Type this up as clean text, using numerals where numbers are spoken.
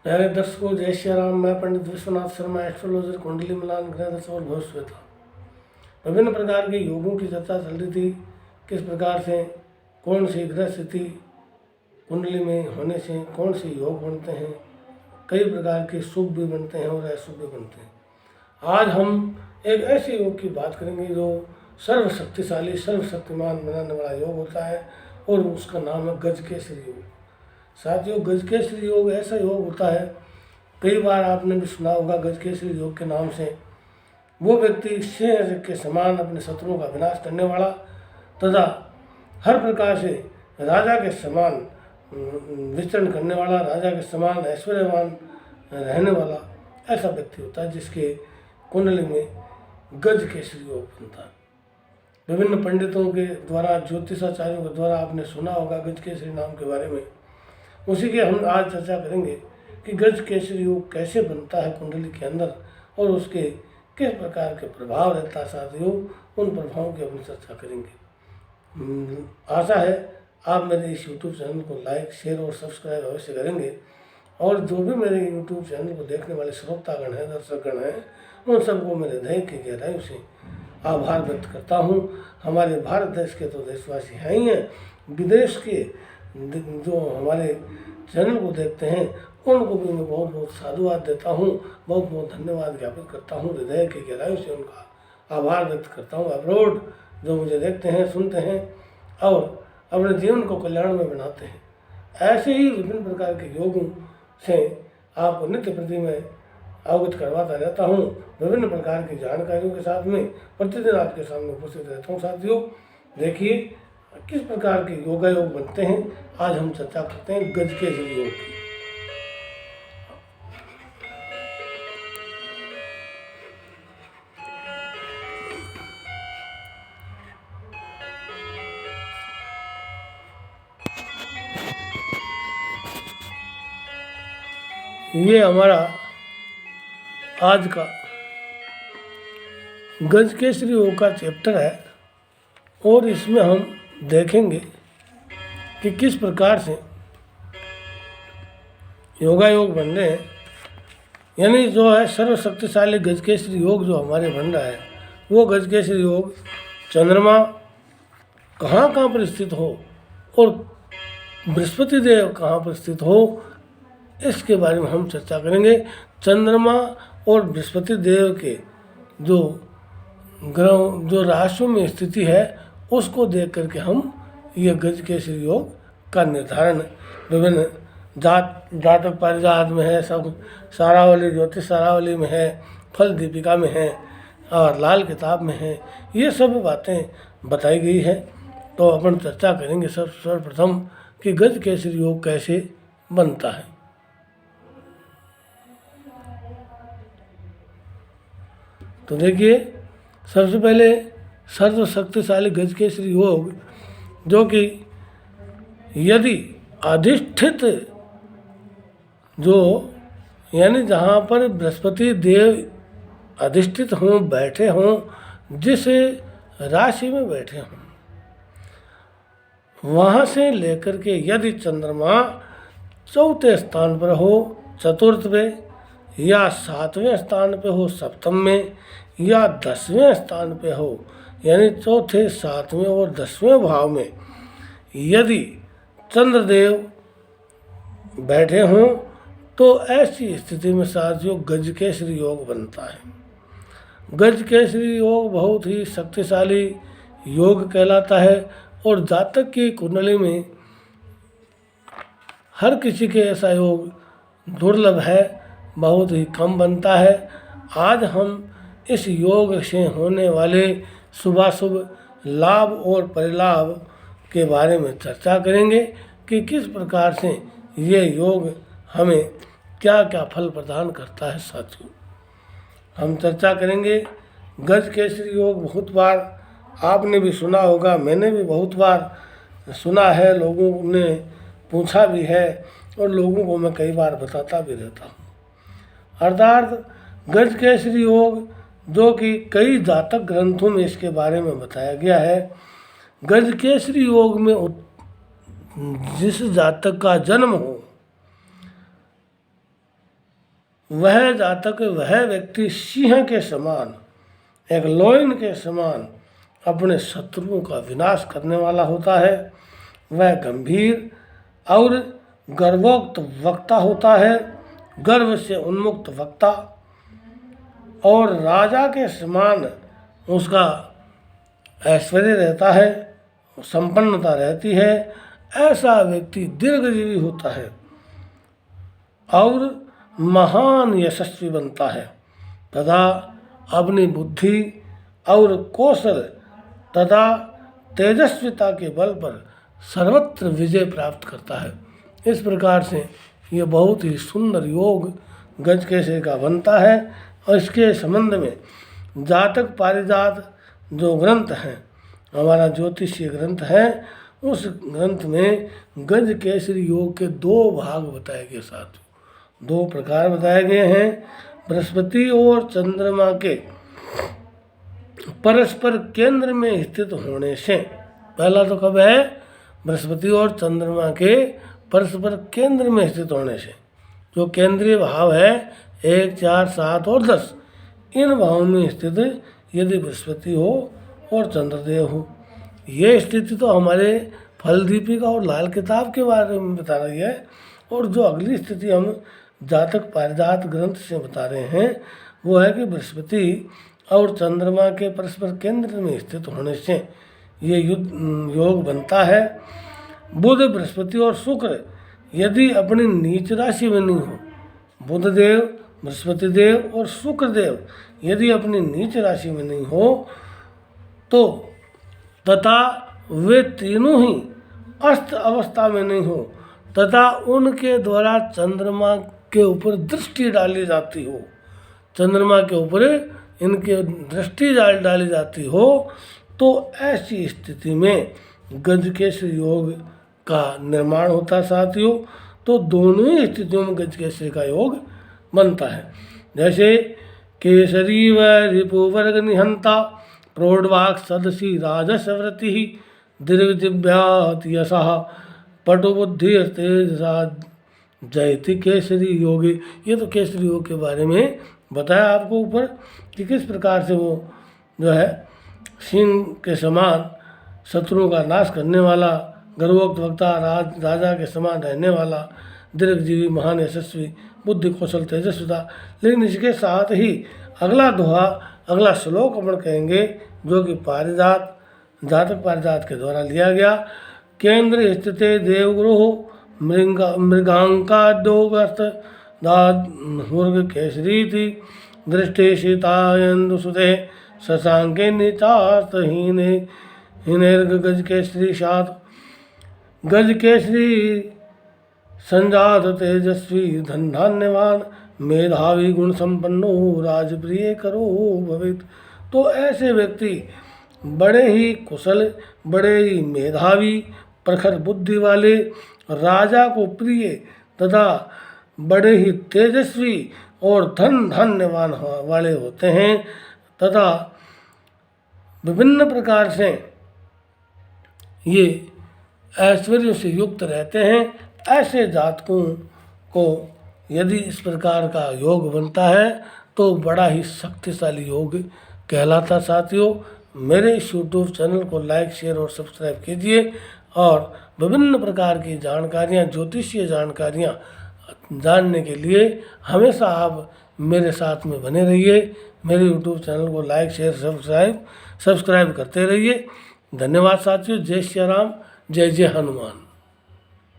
प्यारे दर्शकों, जय श्री राम। मैं पंडित विश्वनाथ शर्मा, एस्ट्रोलॉजर, कुंडली मिलान, ग्रह दशा और भविष्यवेता, विभिन्न प्रकार के योगों की चर्चा चल रही थी। किस प्रकार से कौन सी ग्रह स्थिति कुंडली में होने से कौन से योग बनते हैं, कई प्रकार के शुभ भी बनते हैं और अशुभ भी बनते हैं। आज हम एक ऐसे योग की बात करेंगे जो सर्वशक्तिशाली, सर्वशक्तिमान बनाने वाला योग होता है और उसका नाम है गजकेसरी योग। साथियों, गजकेसरी योग ऐसा योग होता है, कई बार आपने भी सुना होगा गजकेसरी योग के नाम से। वो व्यक्ति सिंह के समान अपने शत्रुओं का विनाश करने वाला तथा हर प्रकार से राजा के समान विचरण करने वाला, राजा के समान ऐश्वर्यवान रहने वाला ऐसा व्यक्ति होता है जिसके कुंडली में गजकेसरी योग बनता है। विभिन्न पंडितों के द्वारा, ज्योतिषाचार्यों के द्वारा आपने सुना होगा गजकेसरी नाम के बारे में। उसी की हम आज चर्चा करेंगे कि गजकेसरी योग कैसे बनता है कुंडली के अंदर और उसके किस प्रकार के प्रभाव रहता है। साथियों, उन प्रभावों की अपनी चर्चा करेंगे। आशा है आप मेरे इस यूट्यूब चैनल को लाइक, शेयर और सब्सक्राइब अवश्य करेंगे और जो भी मेरे यूट्यूब चैनल को देखने वाले श्रोतागण हैं, दर्शकगण हैं, उन सबको मेरे हृदय की गहराई से आभार व्यक्त करता हूँ। हमारे भारत देश के तो देशवासी हैं ही हैं, विदेश के जो हमारे चैनल को देखते हैं उनको भी मैं बहुत बहुत साधुवाद देता हूँ, बहुत बहुत धन्यवाद ज्ञापित करता हूँ। हृदय की गहराई से उनका आभार व्यक्त करता हूँ। अब्रोड जो मुझे देखते हैं, सुनते हैं और अपने जीवन को कल्याण में बनाते हैं, ऐसे ही विभिन्न प्रकार के योगों से आपको नित्य प्रति में अवगत करवाता रहता हूँ। विभिन्न प्रकार की जानकारियों के साथ में प्रतिदिन आपके सामने उपस्थित रहता हूँ। साथियों, देखिए किस प्रकार के योगा योग बनते हैं। आज हम चर्चा करते हैं गजकेसरी योग की। ये हमारा आज का गजकेसरी योग का चैप्टर है और इसमें हम देखेंगे कि किस प्रकार से योगा योग बन रहे हैं। यानी जो है सर्वशक्तिशाली गजकेसरी योग जो हमारे बन रहा है, वो गजकेसरी योग चंद्रमा कहाँ कहाँ पर स्थित हो और बृहस्पति देव कहाँ पर स्थित हो, इसके बारे में हम चर्चा करेंगे। चंद्रमा और बृहस्पति देव के जो ग्रह जो राशियों में स्थिति है उसको देख करके हम ये गजकेसरी योग का निर्धारण विभिन्न जातक पारिजात में है, सब सारावली, ज्योतिष सारावली में है, फल दीपिका में है और लाल किताब में है। ये सब बातें बताई गई है। तो अपन चर्चा करेंगे सर्वप्रथम कि गजकेसरी योग कैसे बनता है। तो देखिए, सबसे पहले सर्वशक्तिशाली गजकेसरी योग जो कि यदि अधिष्ठित जो यानी जहाँ पर बृहस्पति देव अधिष्ठित हों, बैठे हों, जिस राशि में बैठे हों, वहाँ से लेकर के यदि चंद्रमा चौथे स्थान पर हो, चतुर्थ में, या सातवें स्थान पे हो सप्तम में, या 10वें स्थान पे हो, यानी चौथे, सातवें और 10वें भाव में यदि चंद्रदेव बैठे हों तो ऐसी स्थिति में साथियों गजकेसरी योग बनता है। गजकेसरी योग बहुत ही शक्तिशाली योग कहलाता है और जातक की कुंडली में हर किसी के ऐसा योग दुर्लभ है, बहुत ही कम बनता है। आज हम इस योग से होने वाले शुभाशुभ लाभ और परिलाभ के बारे में चर्चा करेंगे कि किस प्रकार से ये योग हमें क्या क्या फल प्रदान करता है। साथियों, हम चर्चा करेंगे गजकेसरी योग। बहुत बार आपने भी सुना होगा, मैंने भी बहुत बार सुना है, लोगों ने पूछा भी है और लोगों को मैं कई बार बताता भी रहता हूँ। अर्थात गजकेसरी योग जो कि कई जातक ग्रंथों में इसके बारे में बताया गया है। गजकेसरी योग में जिस जातक का जन्म हो वह जातक, वह व्यक्ति सिंह के समान, एक लोयन के समान अपने शत्रुओं का विनाश करने वाला होता है। वह गंभीर और गर्वोक्त वक्ता होता है, गर्व से उन्मुक्त वक्ता, और राजा के समान उसका ऐश्वर्य रहता है, संपन्नता रहती है। ऐसा व्यक्ति दीर्घजीवी होता है और महान यशस्वी बनता है तथा अपनी बुद्धि और कौशल तथा तेजस्विता के बल पर सर्वत्र विजय प्राप्त करता है। इस प्रकार से ये बहुत ही सुंदर योग गजकेसरी का बनता है। और इसके संबंध में जातक पारिजात जो ग्रंथ है, हमारा ज्योतिषीय ग्रंथ है, उस ग्रंथ में गजकेसरी योग के 2 भाग बताए गए, साथियों 2 प्रकार बताए गए हैं। बृहस्पति और चंद्रमा के परस्पर केंद्र में स्थित होने से, पहला तो कब है, बृहस्पति और चंद्रमा के परस्पर केंद्र में स्थित होने से। जो केंद्रीय भाव है 1, 4, 7 और 10, इन भावों में स्थित यदि बृहस्पति हो और चंद्रदेव हो, ये स्थिति तो हमारे फलदीपिका और लाल किताब के बारे में बता रही है। और जो अगली स्थिति हम जातक पारिजात ग्रंथ से बता रहे हैं वो है कि बृहस्पति और चंद्रमा के परस्पर केंद्र में स्थित होने से ये योग बनता है। बुध, बृहस्पति और शुक्र यदि अपनी नीच राशि में नहीं हो, बुध देव, बृहस्पति देव और शुक्र देव यदि अपनी नीच राशि में नहीं हो तो, तथा वे तीनों ही अस्त अवस्था में नहीं हो, तथा उनके द्वारा चंद्रमा के ऊपर दृष्टि डाली जाती हो, चंद्रमा के ऊपर इनके दृष्टि डाली जाती हो, तो ऐसी स्थिति में गजकेसरी योग का निर्माण होता है साथियों। तो दोनों ही स्थितियों में गजकेसरी का योग बनता है। जैसे केसरी व रिपुवर्ग निहंता, प्रौढ़वाक सदसी राजसव्रति, दीर्घजिह्वात यशः, पटुबुद्धि तेजसा जयति केसरी योगी। ये तो केसरी योग के बारे में बताया आपको ऊपर कि किस प्रकार से वो जो है सिंह के समान शत्रुओं का नाश करने वाला, गर्वोक्त वक्ता, राजा के समान रहने वाला, दीर्घजीवी, महान यशस्वी, बुद्धि कौशल तेजस्विता। लेकिन इसके साथ ही अगला दोहा, अगला श्लोक अपन कहेंगे जो कि पारिजात, जातक पारिजात के द्वारा लिया गया। केंद्र स्थित देवगुरु मृगांकाद्योगस्थ मुर्ग केसरी थी, दृष्टि सीतायन्दुसुते शशांके निचास्तहीने हिनेर्ग गजकेसरी सात। गजकेसरी संजात तेजस्वी धन्यवान, मेधावी गुण संपन्नो राजप्रिय करो भवित। तो ऐसे व्यक्ति बड़े ही कुशल, बड़े ही मेधावी, प्रखर बुद्धि वाले, राजा को प्रिय तथा बड़े ही तेजस्वी और धन्यवान वाले होते हैं तथा विभिन्न प्रकार से ये ऐश्वर्य से युक्त रहते हैं। ऐसे जातकों को यदि इस प्रकार का योग बनता है तो बड़ा ही शक्तिशाली योग कहलाता। साथियों, मेरे इस यूट्यूब चैनल को लाइक, शेयर और सब्सक्राइब कीजिए और विभिन्न प्रकार की जानकारियाँ, ज्योतिषीय जानकारियाँ जानने के लिए हमेशा आप मेरे साथ में बने रहिए। मेरे यूट्यूब चैनल को लाइक, शेयर, सब्सक्राइब करते रहिए। धन्यवाद साथियों। जय श्री राम, जय जय हनुमान।